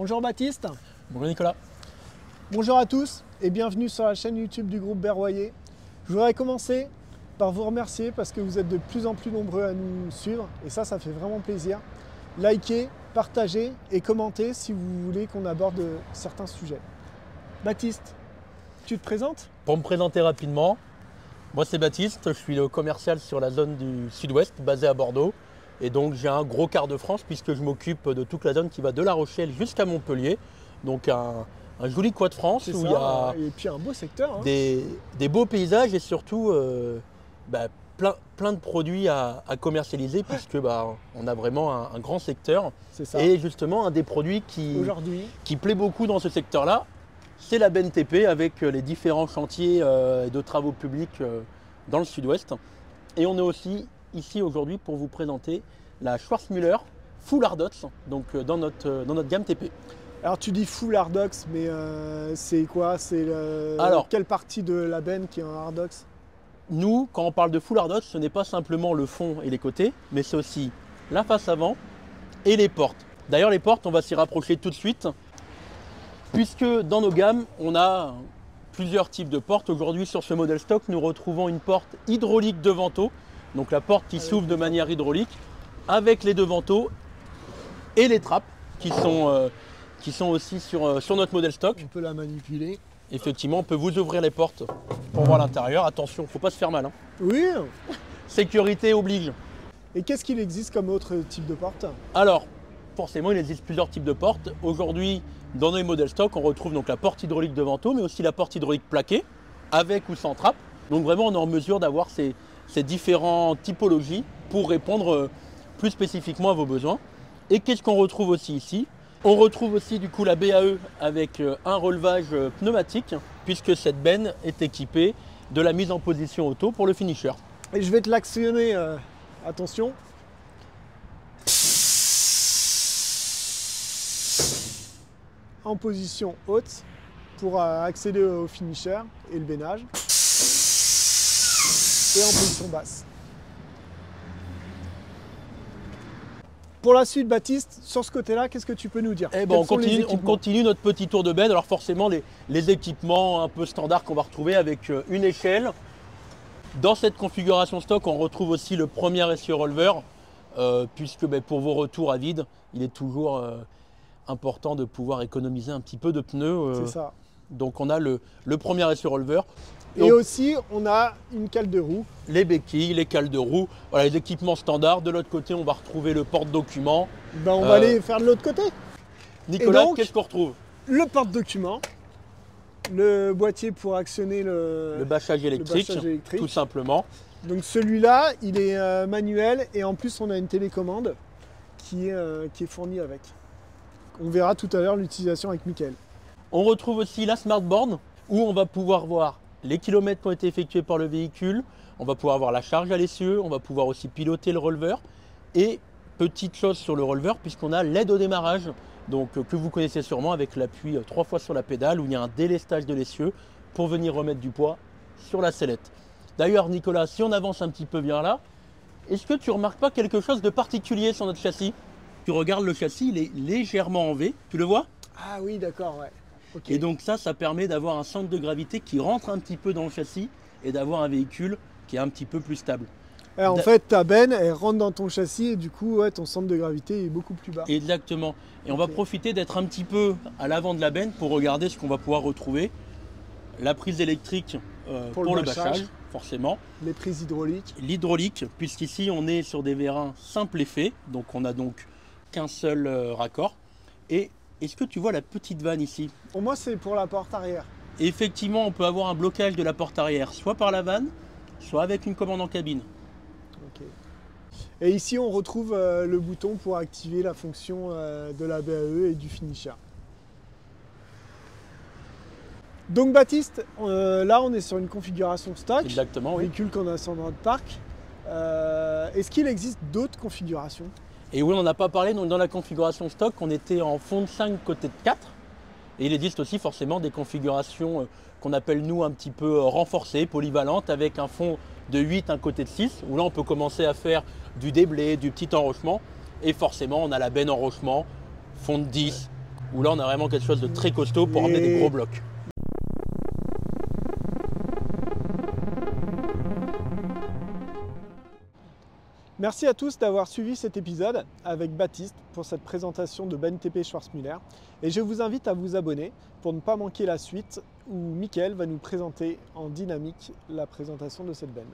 Bonjour Baptiste. Bonjour Nicolas. Bonjour à tous et bienvenue sur la chaîne YouTube du groupe Berroyer. Je voudrais commencer par vous remercier parce que vous êtes de plus en plus nombreux à nous suivre et ça fait vraiment plaisir. Likez, partagez et commentez si vous voulez qu'on aborde certains sujets. Baptiste, tu te présentes? Pour me présenter rapidement, moi c'est Baptiste, je suis le commercial sur la zone du sud-ouest basé à Bordeaux. Et donc j'ai un gros quart de France puisque je m'occupe de toute la zone qui va de La Rochelle jusqu'à Montpellier. Donc un joli coin de France où il y a et puis un beau secteur, hein. des beaux paysages et surtout plein de produits à commercialiser puisque on a vraiment un grand secteur. C'est ça. Et justement un des produits qui plaît beaucoup dans ce secteur-là, c'est la BNTP avec les différents chantiers de travaux publics dans le sud-ouest. Et on est aussi ici aujourd'hui pour vous présenter la Schwarzmüller Full Hardox, donc dans notre gamme TP. Alors tu dis Full Hardox, mais c'est quoi? C'est quelle partie de la benne qui est un Hardox? Nous, quand on parle de Full Hardox, ce n'est pas simplement le fond et les côtés, mais c'est aussi la face avant et les portes. D'ailleurs les portes, on va s'y rapprocher tout de suite, puisque dans nos gammes, on a plusieurs types de portes. Aujourd'hui sur ce modèle stock, nous retrouvons une porte hydraulique de vantaux. Donc la porte qui s'ouvre de manière hydraulique avec les deux vantaux et les trappes qui sont aussi sur notre modèle stock. On peut la manipuler. Effectivement, on peut vous ouvrir les portes pour voir l'intérieur. Attention, il ne faut pas se faire mal, hein. Oui. Sécurité oblige. Et qu'est-ce qu'il existe comme autre type de porte? Alors, forcément, il existe plusieurs types de portes. Aujourd'hui, dans nos modèles stock, on retrouve donc la porte hydraulique de vantaux, mais aussi la porte hydraulique plaquée, avec ou sans trappe. Donc vraiment, on est en mesure d'avoir ces différentes typologies pour répondre plus spécifiquement à vos besoins. Et qu'est-ce qu'on retrouve aussi ici? On retrouve aussi du coup la BAE avec un relevage pneumatique puisque cette benne est équipée de la mise en position auto pour le finisher. Et je vais te l'actionner, attention. En position haute pour accéder au finisher et le bennage. Et en position basse. Pour la suite, Baptiste, sur ce côté-là, qu'est-ce que tu peux nous dire? On continue notre petit tour de benne. Alors forcément, les équipements un peu standards qu'on va retrouver avec une échelle. Dans cette configuration stock, on retrouve aussi le premier essieu releveur, puisque pour vos retours à vide, il est toujours important de pouvoir économiser un petit peu de pneus. C'est ça. Donc on a le premier essieu releveur. Et aussi, on a une cale de roue. Les béquilles, les cales de roue, voilà les équipements standards. De l'autre côté, on va retrouver le porte-document. On va aller faire de l'autre côté. Nicolas, qu'est-ce qu'on retrouve? Le porte-document, le boîtier pour actionner le bâchage électrique, tout simplement. Donc celui-là, il est manuel et en plus, on a une télécommande qui est fournie avec. On verra tout à l'heure l'utilisation avec Mickaël. On retrouve aussi la Smartboard où on va pouvoir voir les kilomètres qui ont été effectués par le véhicule, on va pouvoir voir la charge à l'essieu, on va pouvoir aussi piloter le releveur. Et petite chose sur le releveur, puisqu'on a l'aide au démarrage, donc que vous connaissez sûrement avec l'appui 3 fois sur la pédale, où il y a un délestage de l'essieu pour venir remettre du poids sur la sellette. D'ailleurs Nicolas, si on avance un petit peu vers là, est-ce que tu remarques pas quelque chose de particulier sur notre châssis? Tu regardes le châssis, il est légèrement en V, tu le vois? Ah oui, d'accord, ouais. Okay. Et donc ça permet d'avoir un centre de gravité qui rentre un petit peu dans le châssis et d'avoir un véhicule qui est un petit peu plus stable. Et en fait, ta benne, elle rentre dans ton châssis et du coup, ton centre de gravité est beaucoup plus bas. Exactement. Et on va profiter d'être un petit peu à l'avant de la benne pour regarder ce qu'on va pouvoir retrouver. La prise électrique pour le bâchage, forcément. Les prises hydrauliques. L'hydraulique, puisqu'ici, on est sur des vérins simple effet. Donc, on n'a donc qu'un seul raccord. Et est-ce que tu vois la petite vanne ici? Pour moi, c'est pour la porte arrière. Et effectivement, on peut avoir un blocage de la porte arrière, soit par la vanne, soit avec une commande en cabine. Okay. Et ici, on retrouve le bouton pour activer la fonction de la BAE et du finisher. Donc Baptiste, là, on est sur une configuration stock. Exactement, oui. Véhicule qu'on a sur notre parc. Est-ce qu'il existe d'autres configurations? Et oui, on n'a pas parlé, donc dans la configuration stock, on était en fond de 5 côté de 4. Et il existe aussi forcément des configurations qu'on appelle nous un petit peu renforcées, polyvalentes, avec un fond de 8, un côté de 6, où là on peut commencer à faire du déblai, du petit enrochement. Et forcément, on a la benne enrochement, fond de 10, où là on a vraiment quelque chose de très costaud pour emmener des gros blocs. Merci à tous d'avoir suivi cet épisode avec Baptiste pour cette présentation de benne TP Schwarzmüller. Et je vous invite à vous abonner pour ne pas manquer la suite où Mickaël va nous présenter en dynamique la présentation de cette benne.